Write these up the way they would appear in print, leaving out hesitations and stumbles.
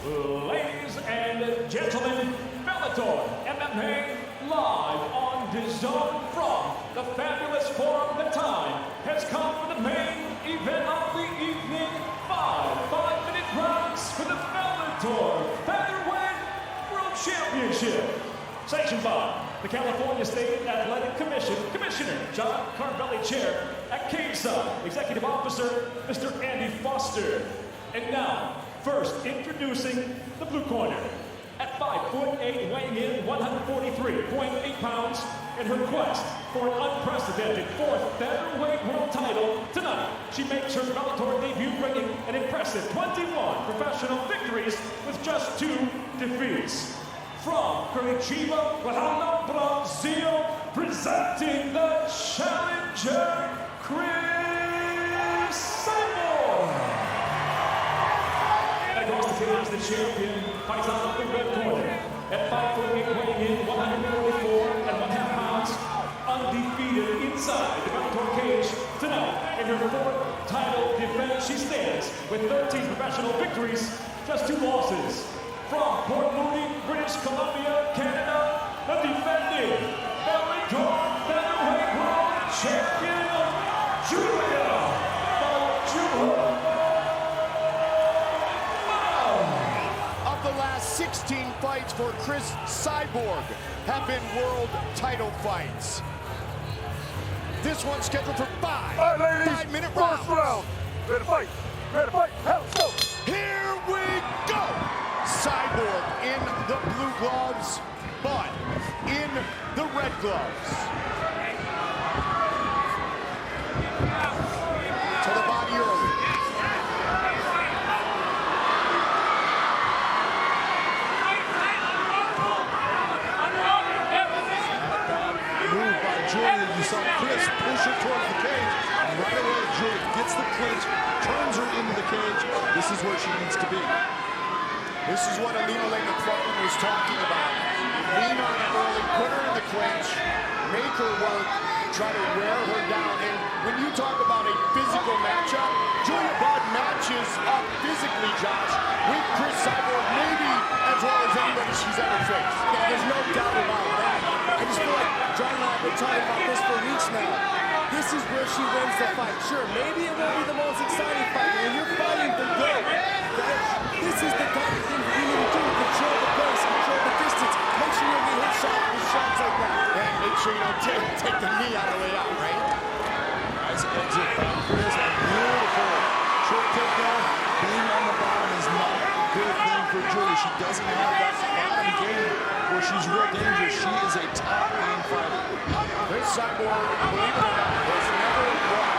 Ladies and gentlemen, Bellator MMA live on DAZN from the fabulous forum. The time has come for the main event of the evening. Five-minute rounds for the Bellator Featherweight World Championship. Sanctioned by the California State Athletic Commission, Commissioner John Carvelli, Chair at Cris Cyborg, Executive Officer Mr. Andy Foster. And now, first introducing the blue corner. At 5'8", weighing in 143.8 pounds, in her quest for an unprecedented fourth featherweight world title, tonight she makes her Bellator debut, bringing an impressive 21 professional victories with just 2 defeats. From Curitiba, Brazil, presenting the challenger, Cris Cyborg. Across the cage, the champion fights out of the red corner. At 5'8", weighing in 144.5 pounds, undefeated inside the Bellator cage. Tonight, in her 4th title defense, she stands with 13 professional victories, just 2 losses. From Port Moody, British Columbia, Canada, the defending Bellator Featherweight World Champion, Julia. The last 16 fights for Cris Cyborg have been world title fights. This one's scheduled for 5 5-minute rounds. First round. Ready to fight. Ready to fight. Let's go. Here we go. Cyborg in the blue gloves, but in the red gloves. To the body early. Julia, you saw Cris push her towards the cage, and right away Julia gets the clinch, turns her into the cage. This is where she needs to be. This is what Alina McFarland was talking about. Lean on her early, put her in the clinch, make her work, try to wear her down. And when you talk about a physical matchup, Julia Budd matches up physically, Josh, with Cris Cyborg, maybe as well as anybody she's ever faced. Yeah, there's no doubt about that. I just feel like John and I have been talking about this for weeks now. This is where she wins the fight. Sure, maybe it won't be the most exciting fight, but when you're fighting for good, this is the kind of thing you need to do. Control the pace, control the distance. Make sure you don't get hit shot with shots like that. And make sure you don't take the knee on the way out, right? Nice exit from Cris. Beautiful. Short takedown. Being on the bottom is not a good thing for Julia. She doesn't have that bottom game where she's real dangerous. She is a top game fighter. Cris Cyborg, believe it or not, has never won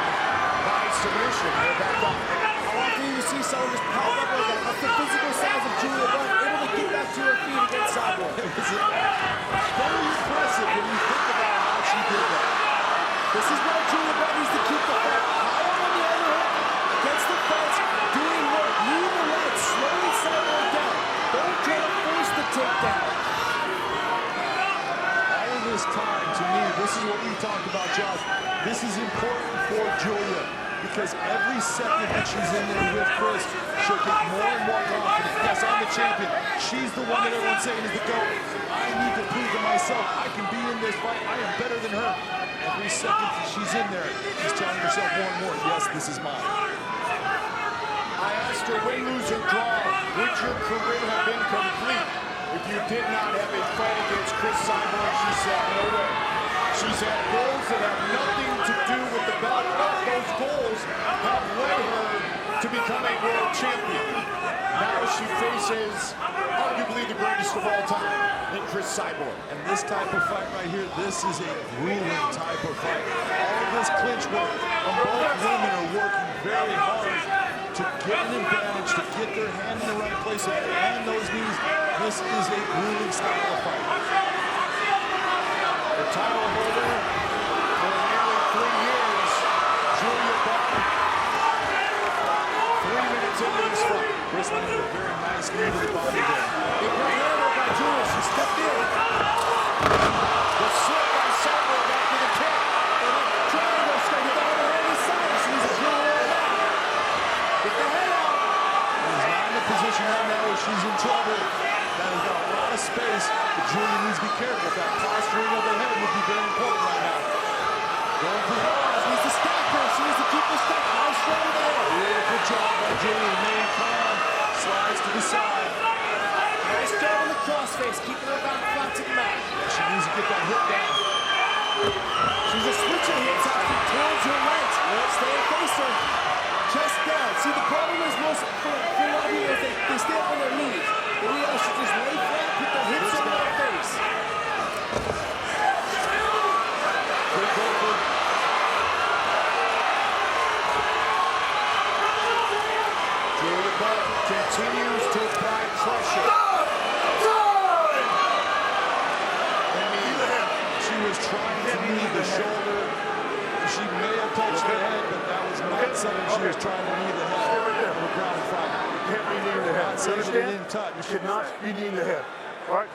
by submission or back up. How often do you see someone just pop up like that? That's the physical size of Julia Budd, able to get back to her feet against Cyborg. It was very impressive when you think about how she did that. This is where Julia Budd needs to keep the fight higher on the overhead, against the fence, doing work, move the legs, slowing Cyborg down. Don't try to force the takedown. This time, to me, this is what we talked about, Josh. This is important for Julia because every second that she's in there with Cris, she'll get more and more confident. Yes, I'm the champion. She's the one that everyone's saying is the GOAT. I need to prove to myself I can be in this fight. I am better than her. Every second she's in there, she's telling herself more and more, yes, this is mine. I asked her, win, lose, or draw, would your career have been complete if you did not have a fight against Cris Cyborg? She said, no way. She's had goals that have nothing to do with the belt, but those goals have led her to become a world champion. Now she faces arguably the greatest of all time in Cris Cyborg. And this type of fight right here, this is a grueling type of fight. All of this clinch work, and both women are working very hard to get an advantage, to get their hand in the right place, and land those knees. This is a grueling style of fight. The title holder for nearly 3 years, Julia Budd. 3 minutes into this fight. Cris landed a very nice knee to the body there. A great handle by Julia. She stepped in. The slip by Cyborg after the kick. And a triangle straight down the hand side. She's a Julia Budd. Get the head out. He's not in the position situation right now where she's in trouble. That has got a lot of space, but Julia needs to be careful. That posturing of the head would be very important right now. Going for the arms. She needs to stack her. She needs to keep her stacked. Nice shoulder there. Beautiful job by Julia. Remain calm. Slides to the side. Nice job on the crossface, keeping her back flat to the mat. She needs to get that hip down. She's just switching hips acting towards her legs. Stay and face her. Chest down. See, the problem is most for a lot of people is they stay up on their knees. They realize she just lay flat, put their hips on their face. Good goal. Julia Budd continues to apply pressure. She was trying to knee the shoulder. She may have touched the head, but that was not something she was trying to knee the head of a ground fight. You can't be kneeing the head. Not saying that it didn't touch. You cannot be kneeing the head. All right?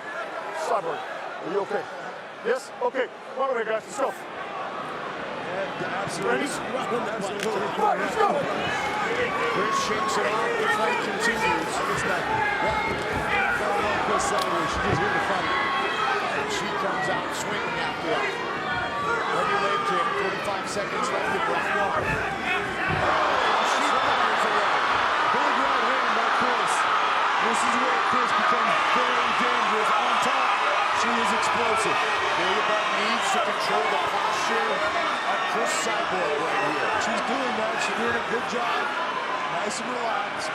Cyborg, are you okay? Yes? Okay. Come on over here, guys. Let's go. Absolutely. Absolutely. Let's go. Cris shakes it off. The fight continues. It's that. Cris Cyborg. She's just here to fight. She comes out swinging after it. Heavy leg kick, 45 seconds left in round one. She fires away. Big right hand by Cris. This is where Cris becomes very dangerous. On top, she is explosive. Julia Budd needs to control the posture of Cris Cyborg right here. She's doing that. She's doing a good job. Nice and relaxed.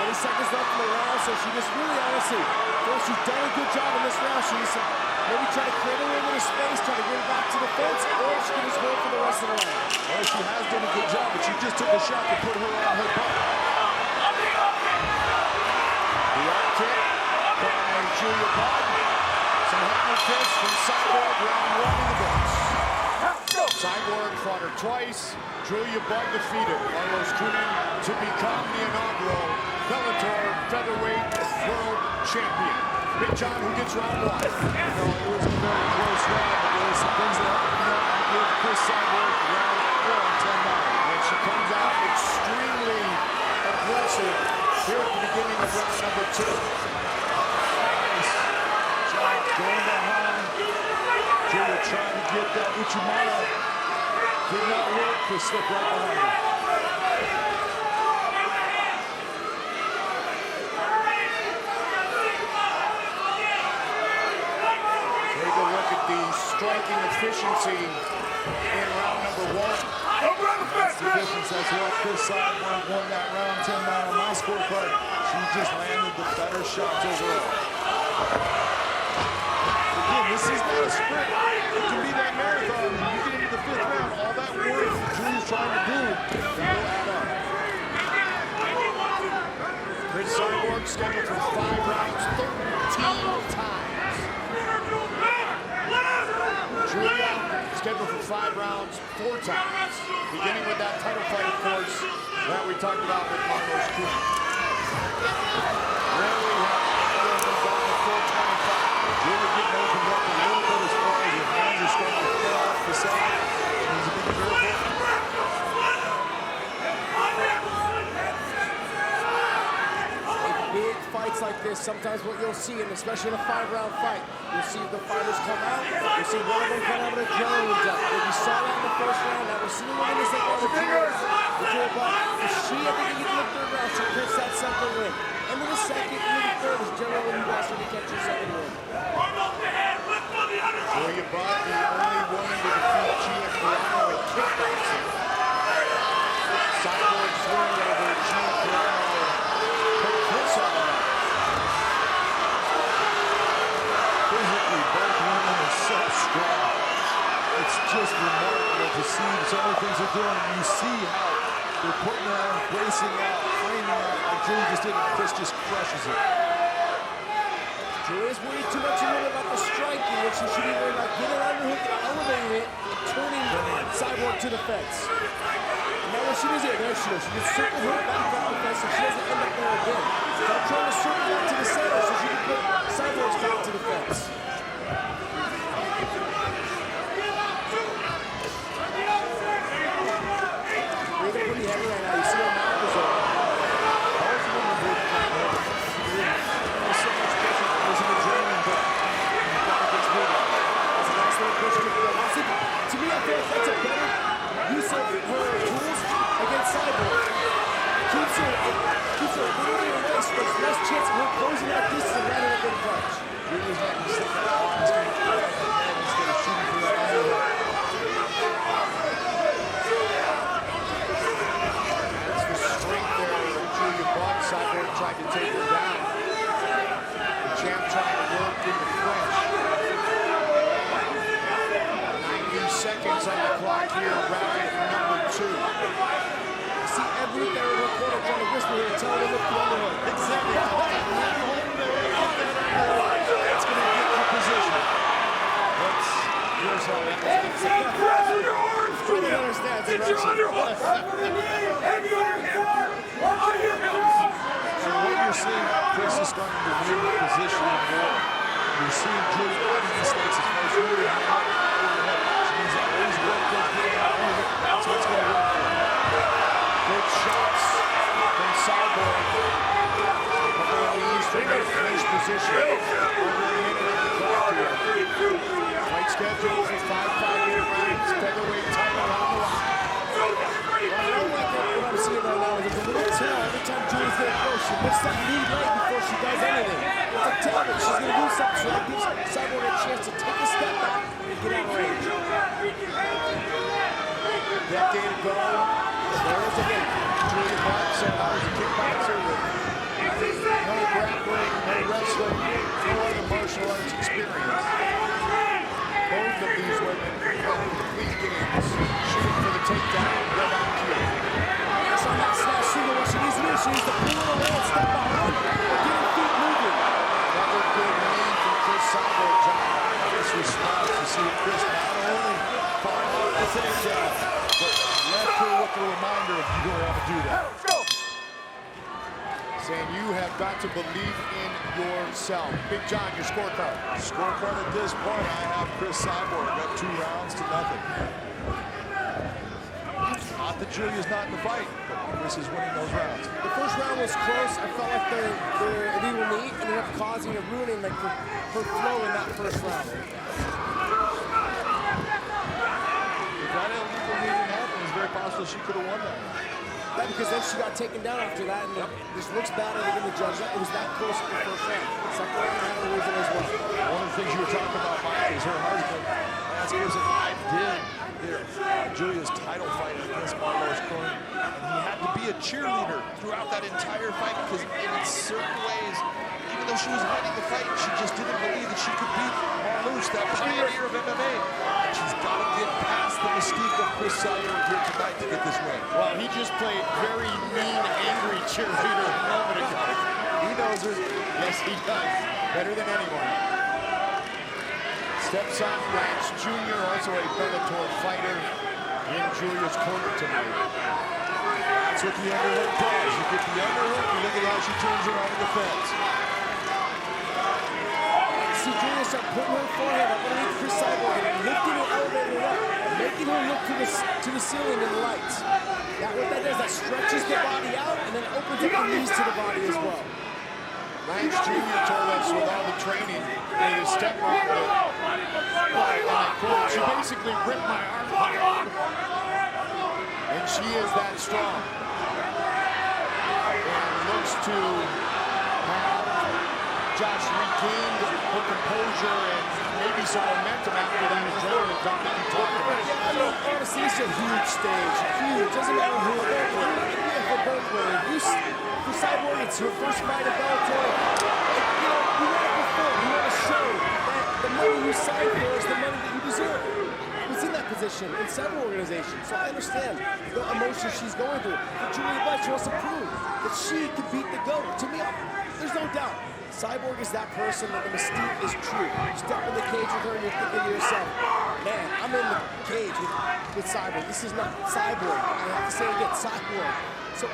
20 seconds left in the round, so she just really honestly feels she's done a good job in this round. She needs to maybe try to create a little bit of space, try to get it back to the fence, or she can just go for the rest of the round. Well, she has done a good job, but she just took a shot to put her on her butt. The arm kick by Julia Budd. Some hammer kicks from Cyborg, round one in the books. Cyborg fought her twice. Julia Budd defeated Carlos Kunin to become the inaugural Bellator Featherweight World Champion. Big John, who gets round one? It was a very close round, but there were some things that happened that give Cris Cyborg round one 10-9. And she comes out extremely aggressive here at the beginning of round number two. Nice job going behind. Julia trying to get that Uchimata. Did not work. Cris slipped right behind her. Take a look at the striking efficiency in round number one. That's the difference. That's what Cris Cyborg won that round 10-9 on my scorecard. She just landed the better shots overall. Again, this is not a sprint. It can be that marathon. When you get into the fifth round, all that work Drew's trying to do, that will add up. Cris Cyborg scheduled for 5 rounds, 13 times. Julia scheduled for 5 rounds, 4 times. Beginning with that title fight, of course, that we talked about with Carlos Kunin. Rarely have either of them gone the full 25. Julia getting opened up a little bit as far as her hands are starting to fall off the side. She needs to be careful. Big fights like this, sometimes what you'll see, and especially in a 5-round fight, you'll see the fighters come out, you'll see one of them come out with a adrenaline dump. If you saw that in the first round, now we're seeing one in the second round. If she ever can get in the third round, she puts that second win. Into the second, into the third is generally when you ask her to catch your second win. Julia Budd, the only woman to defeat Gina Carano in kickboxing. Cyborg's win over Gina Carano put Cris on the map. Physically, both women are so strong. It's just remarkable to see some of the things they're doing. You see how they're putting her on, bracing out, framing out, like Julia just did, and Cris just crushes it. Julia's worried too much about the striking, when she should be worried about getting on the hook and elevating it, and turning Cyborg to the fence. And now what she does here, there she goes. She can circle her back off the fence so she doesn't end up there again. Now trying to circle back to the center so she can put Cyborg's back to the fence. heavy right now. You see her mouth is open. Both of them are good. There's so much pressure. There's an adrenaline drop. Gets moving. That's a nice little push to the left. To me, I feel like that's a better use of her tools against Cyborg. Keeps her literally away, so there's less chance of her closing that distance and landing a good punch. Julia's not just thinking about arms going to the head instead of shooting for that underhook. That's the strength there of Julia Buck. Cyborg tried to take her down. The champ tried to work in the clinch. 90 seconds on the clock here, round number 2. See every third reporter trying to whisper here and tell her to look the underhook. Exactly. It's going to get your position. Here's how that Press yours! Trying to understand It's direction. on your hook! Heavy on your hip! On your hips! And what you're seeing, Chris is starting to win the position more. You're seeing Julia making mistakes as far as really high overhead. She needs to always work those getting out overhead. That's what's going to work for her. Good shots from Cyborg. Couple of knees to make clinch position. Under a minute on the clock here. Fight scheduled for 5 5-minute rounds. Featherweight title on the line. What I don't like what I'm seeing right now is it's a little tell every time Julia's going to throw. She puts that lead leg before she does anything. It's a tell that she's going to do something, so that gives Cyborg a chance to take a step back and get out of range. Decade ago, there was again. Julia Buck said I was a kickboxer with no grappling, no wrestling, no other martial arts experience. Both of these women had complete games. Shooting for the takedown, go back here. Yes, on that smash single, what she needs to do, she needs to pull her away and step behind her. Get her feet moving. Another good knee from Cris Cyborg, John. This was smart to see Chris not only fought off the takedown, but left her with a reminder of you don't want to do that. Let's go! Saying you have got to believe in yourself. Big John, your scorecard. Scorecard at this point, I have Cris Cyborg up 2 rounds to nothing. Not that Julia's not in the fight, but Chris is winning those rounds. The first round was close. I felt like the illegal knee ended up causing a ruining like her flow in that first round. If that illegal knee didn't happen, it's very possible she could have won that. That because then she got taken down after that, and this looks bad. I think in the judge, it was that close in the first round. Second round, I had a reason as well. One of the things you were talking about, Mike, is her husband, Lance Gibson. I did hear Julia's title fight against Marlo's Cronin, and he had to be a cheerleader throughout that entire fight because in certain ways, even though she was winning the fight, she just didn't believe that she could beat Marlo's, that pioneer of MMA. And she's got to get past the mystique of Cris Cyborg here tonight to get this win. Well, he just played very mean, angry cheerleader a moment ago. He knows her. Yes, he does. Better than anyone. Steps on Lance Jr., also a Bellator fighter in Julia's corner tonight. That's what the underhook does. You get the underhook, you look at how she turns around the fence. See Julia start putting her forehead up underneath Cris Cyborg and lifting her, elevating her up, making her look to the ceiling in the lights. What that does, that stretches the body out and then opens up the knees to the body as well. Lance Jr. told us with all the training that his stepmom she basically ripped my arm out. And she is that strong. And looks to have Josh regained her composure and maybe some momentum after that adrenaline dump that you talked about. Yeah, I mean, honestly, it's a huge stage. Huge. Doesn't matter who it is. For both women. For Cyborg, it's her first fight at Bellator. You know, you want to perform. You want to show that the money you signed for is the money that you deserve. I was in that position in several organizations, so I understand the emotions she's going through. But Julia Buck, she wants to prove that she could beat the GOAT. To me, there's no doubt. Cyborg is that person that the mystique is true. You step in the cage with her and you're thinking to yourself, man, I'm in the cage with Cyborg. This is not Cyborg. I have to say it again, Cyborg. So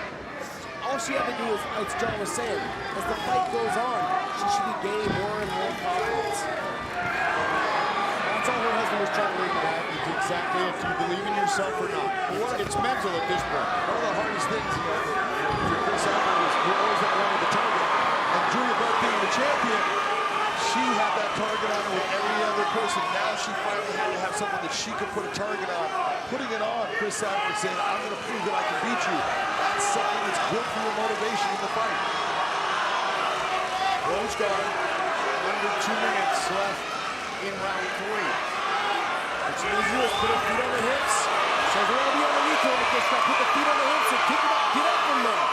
all she had to do is, as John was saying, as the fight goes on, she should be gaining more and more confidence. That's all her husband was trying to leave that. It's exactly it. Do you believe in yourself or not? It's mental at this point. One of the hardest things, for Cris Cyborg is you're always that one with the target. And Julia Budd being the champion, she had that target on her with every other person. Now she finally had to have someone that she could put a target on. Putting it on Cris Cyborg, saying, I'm going to prove that I can beat you. That's something that's good for your motivation in the fight. Close guard. Under 2 minutes left in round 3. It's easy as put her feet on the hips. So if you want to be underneath her like this, put the feet on the hips and kick it up. Get up from there.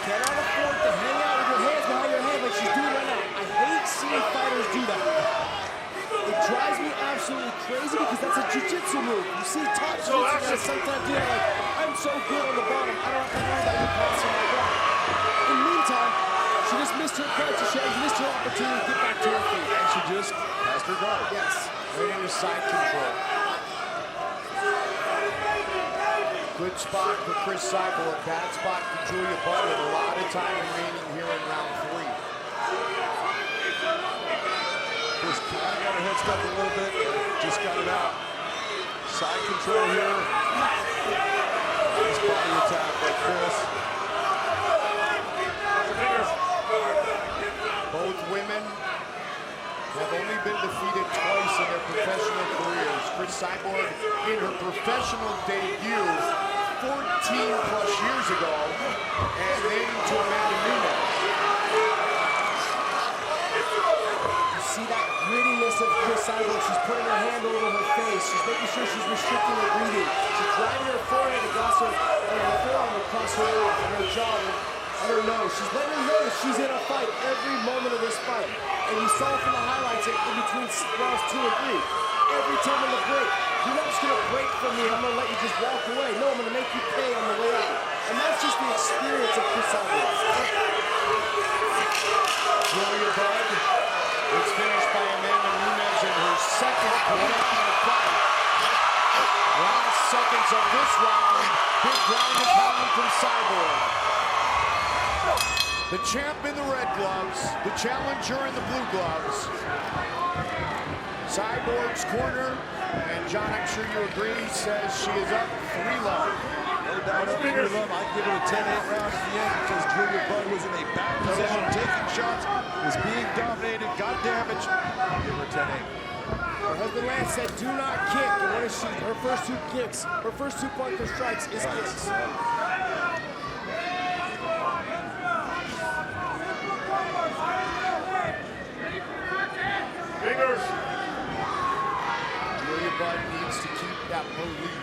Cannot afford to hang out with your hands behind your head like she's doing right now. I hate seeing fighters do that. It drives me absolutely crazy because that's a jiu-jitsu move. You see top jiu-jitsu guys sometimes do that like, I'm so good on the bottom, I don't have to worry about you crossing my ground. In the meantime, she just missed her punch. She has missed her opportunity to get back to her feet. And she just passed her guard. Yes. Right into side control. Good spot for Cris Cyborg. Bad spot for Julia Budd with a lot of time remaining here in round 3. Just kind of got her head stuck a little bit. Just got it out. Side control here. Nice body attack by Cris. Both women have only been defeated twice in their professional careers. Cris Cyborg in her professional debut 14 plus years ago, and then to Amanda Nunes. You see that grittiness of Cris Cyborg. She's putting her hand over her face. She's making sure she's restricting her breathing. She's driving her forehead across her forearm across her mouth and her jaw and her nose. She's letting her know that she's in a fight every moment of this fight. And you saw from the highlights in between rounds 2 and 3. Every time on the break, you're not just going to break from me. I'm going to let you just walk away. No, I'm going to make you pay on the way out. And that's just the experience of Cris Cyborg. Julia Budd is finished by Amanda Nunes in her second professional fight. Last seconds of this round, big ground and pound from Cyborg. The champ in the red gloves, the challenger in the blue gloves. Cyborg's corner, and John, I'm sure you agree, says she is up 3-love. No doubt up 3-love. I'd give it a 10-8 round at the end because Julia Budd was in a bad position, taking shots, was being dominated, got damaged. I'll give her 10-8. Her husband Lance said, do not kick. And what is she? Her first 2 kicks, her first 2 pointer strikes is kicks. Fingers. Julia Budd needs to keep that belief,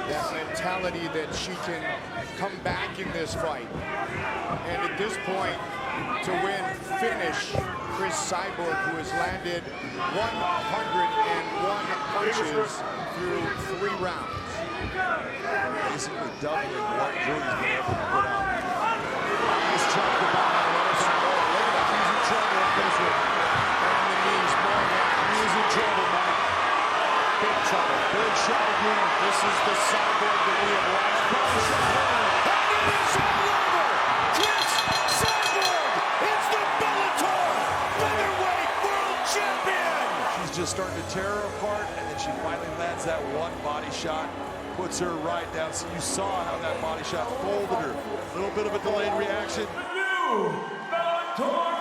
that mentality that she can come back in this fight. And at this point, to win, finish Cris Cyborg, who has landed 101 punches through 3 rounds. Basically doubling what Julia's been able to put out. Nice chop to the bottom. He's in trouble on this one. And the knees more than He's in trouble, Mike. big trouble. Big shot again. This is the Cyborg that we have watched. Cris Cyborg is the Bellator Featherweight World Champion! She's just starting to tear her apart, and then she finally lands that one body shot, puts her right down. So you saw how that body shot folded her. A little bit of a delayed reaction. The new Bellator